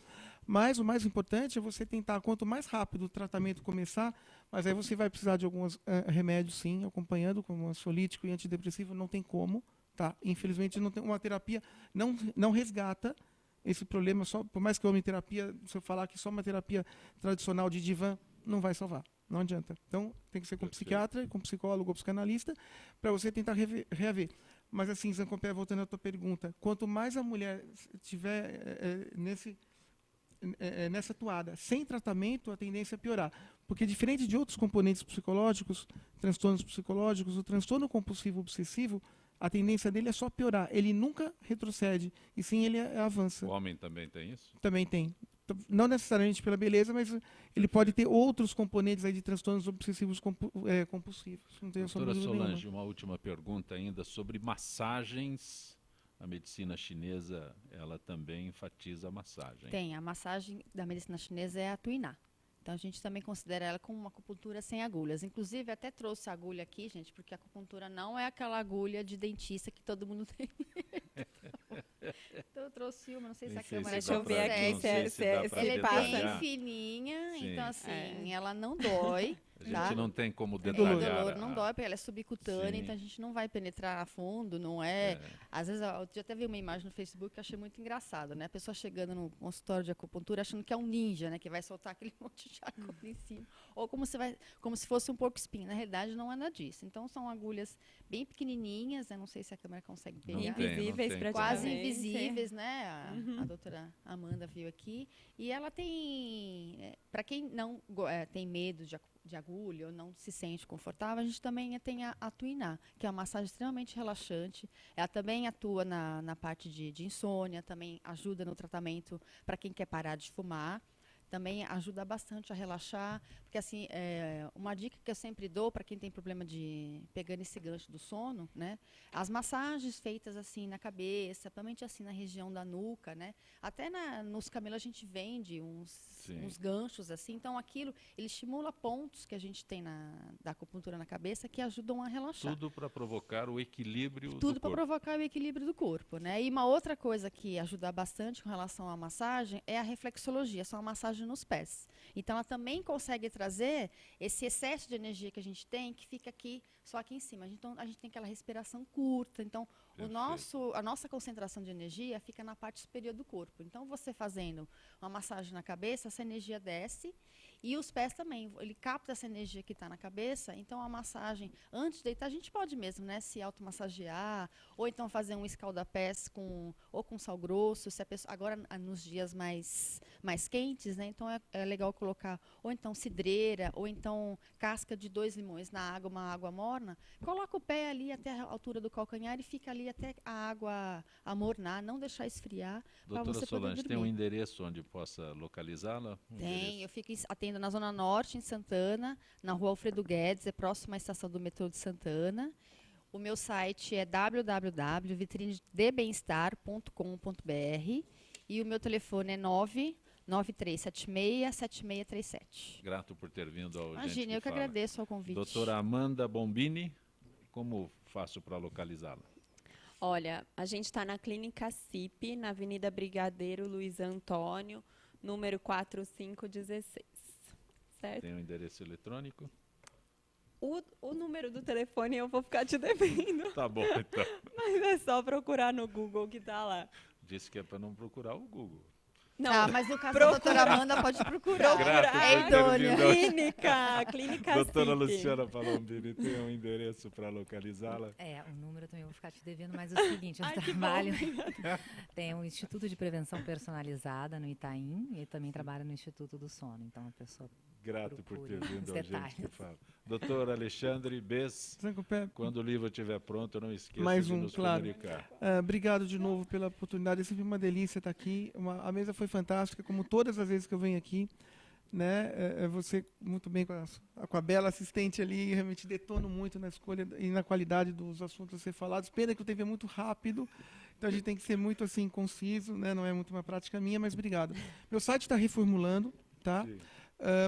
Mas o mais importante é você tentar, quanto mais rápido o tratamento começar, mas aí você vai precisar de alguns remédios, sim, acompanhando, como ansiolítico e antidepressivo, não tem como. Tá? Infelizmente, não tem uma terapia não resgata esse problema. Por mais que eu ame terapia, se eu falar que só uma terapia tradicional de divã não vai salvar. Não adianta. Então, tem que ser com psiquiatra, com psicólogo ou psicanalista, para você tentar reaver. Mas, assim, Zancopé, voltando à tua pergunta, quanto mais a mulher estiver nessa toada sem tratamento, a tendência é piorar. Porque, diferente de outros componentes psicológicos, transtornos psicológicos, o transtorno compulsivo obsessivo, a tendência dele é só piorar. Ele nunca retrocede, e sim ele avança. O homem também tem isso? Também tem. Não necessariamente pela beleza, mas ele pode ter outros componentes aí de transtornos obsessivos compulsivos. Não tenho Doutora Solange, nenhuma. uma última pergunta ainda sobre massagens. A medicina chinesa, ela também enfatiza a massagem. Tem, a massagem da medicina chinesa é a tuiná. Então, a gente também considera ela como uma acupuntura sem agulhas. Inclusive, até trouxe a agulha aqui, gente, porque a acupuntura não é aquela agulha de dentista que todo mundo tem. Então, eu trouxe uma, não sei se a câmera... Deixa eu ver aqui se ela é passa. bem fininha, Sim. então, assim, ela não dói. A gente tá? não tem como O detalhar. dolor não dói, porque ela é subcutânea, Sim. então a gente não vai penetrar a fundo, não é... Às vezes, eu já até vi uma imagem no Facebook que eu achei muito engraçado, né? A pessoa chegando no consultório de acupuntura achando que é um ninja, né? Que vai soltar aquele monte de agulha em cima. Ou como se fosse um porco-espinho. Na realidade, não é nada disso. Então, são agulhas bem pequenininhas, eu não sei se a câmera consegue pegar. Invisíveis, praticamente. Quase invisíveis, né? A doutora Amanda viu aqui. E ela tem... Para quem não tem medo de agulha ou não se sente confortável, a gente também tem a tuiná, que é uma massagem extremamente relaxante. Ela também atua na parte de insônia, também ajuda no tratamento para quem quer parar de fumar. também ajuda bastante a relaxar, porque assim, uma dica que eu sempre dou para quem tem problema de pegando esse gancho do sono, né? As massagens feitas assim na cabeça, principalmente assim na região da nuca, né? Até nos camelos a gente vende uns ganchos assim, então aquilo, ele estimula pontos que a gente tem da acupuntura na cabeça que ajudam a relaxar. Tudo para provocar o equilíbrio do corpo. Tudo para provocar o equilíbrio do corpo, né? E uma outra coisa que ajuda bastante com relação à massagem é a reflexologia, são a massagem nos pés. Então ela também consegue trazer esse excesso de energia que a gente tem, que fica aqui, só aqui em cima. Então a gente tem aquela respiração curta, então a nossa concentração de energia fica na parte superior do corpo. Então você fazendo uma massagem na cabeça, essa energia desce. E os pés também, ele capta essa energia que está na cabeça, então a massagem, antes de deitar, a gente pode mesmo, né, se automassagear, ou então fazer um escaldapés com sal grosso, se a pessoa, agora nos dias mais quentes, né, então é legal colocar, ou então cidreira, ou então casca de 2 limões na água, uma água morna, coloca o pé ali até a altura do calcanhar e fica ali até a água amornar, não deixar esfriar, para você poder dormir. Tem um endereço onde possa localizá-la? Eu fico atendo na Zona Norte, em Santana, na Rua Alfredo Guedes, é próximo à estação do metrô de Santana. O meu site é www.vitrinedebemestar.com.br e o meu telefone é 99376-7637. Grato por ter vindo ao Imagina, eu que agradeço ao convite. Doutora Amanda Bombini, como faço para localizá-la? Olha, a gente está na Clínica CIP, na Avenida Brigadeiro Luiz Antônio, número 4516. Certo? Tem um endereço eletrônico? O número do telefone eu vou ficar te devendo. Tá bom, então. Mas é só procurar no Google que tá lá. Disse que é para não procurar o Google. Não, mas no caso da doutora Amanda pode procurar. É idônea. Clínica Doutora CIP. Luciana Palombini, tem um endereço para localizá-la? O número eu também vou ficar te devendo, mas é o seguinte, eu trabalho... Tem um Instituto de Prevenção Personalizada no Itaim e também trabalho no Instituto do Sono. Então, a pessoa Grato por ter vindo ao detalhes. Gente que Fala. Doutor Alexandre Bess, quando o livro estiver pronto, não esqueça de nos comunicar. Obrigado de novo pela oportunidade, é sempre uma delícia estar aqui. A mesa foi fantástica, como todas as vezes que eu venho aqui. Né? Você, muito bem com a bela assistente ali, realmente detono muito na escolha e na qualidade dos assuntos a ser falados. Pena que o tempo é muito rápido, então a gente tem que ser muito assim conciso, né? Não é muito uma prática minha, mas obrigado. Meu site está reformulando, tá?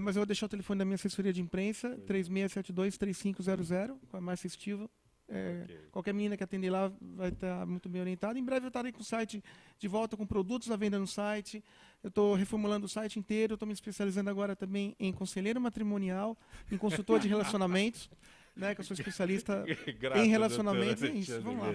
Mas eu vou deixar o telefone da minha assessoria de imprensa, 3672-3500, com a Márcia Estiva. Qualquer menina que atender lá vai estar muito bem orientada. Em breve eu estarei com o site de volta, com produtos à venda no site. Eu estou reformulando o site inteiro, estou me especializando agora também em conselheiro matrimonial, em consultor de relacionamentos, né, que eu sou especialista em relacionamentos. É isso, vamos lá.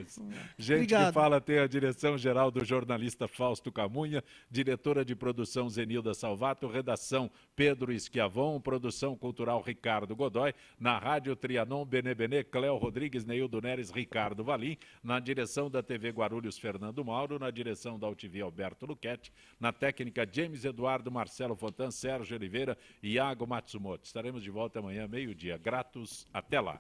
Gente Obrigado. que Fala tem a direção-geral do jornalista Fausto Camunha, diretora de produção Zenilda Salvato, redação Pedro Esquiavon, produção cultural Ricardo Godoy, na Rádio Trianon, Benê, Cléo Rodrigues, Neildo Neres, Ricardo Valim, na direção da TV Guarulhos, Fernando Mauro, na direção da UTV, Alberto Luquete, na técnica James Eduardo, Marcelo Fontan, Sérgio Oliveira e Iago Matsumoto. Estaremos de volta amanhã, meio-dia. Gratos, até lá.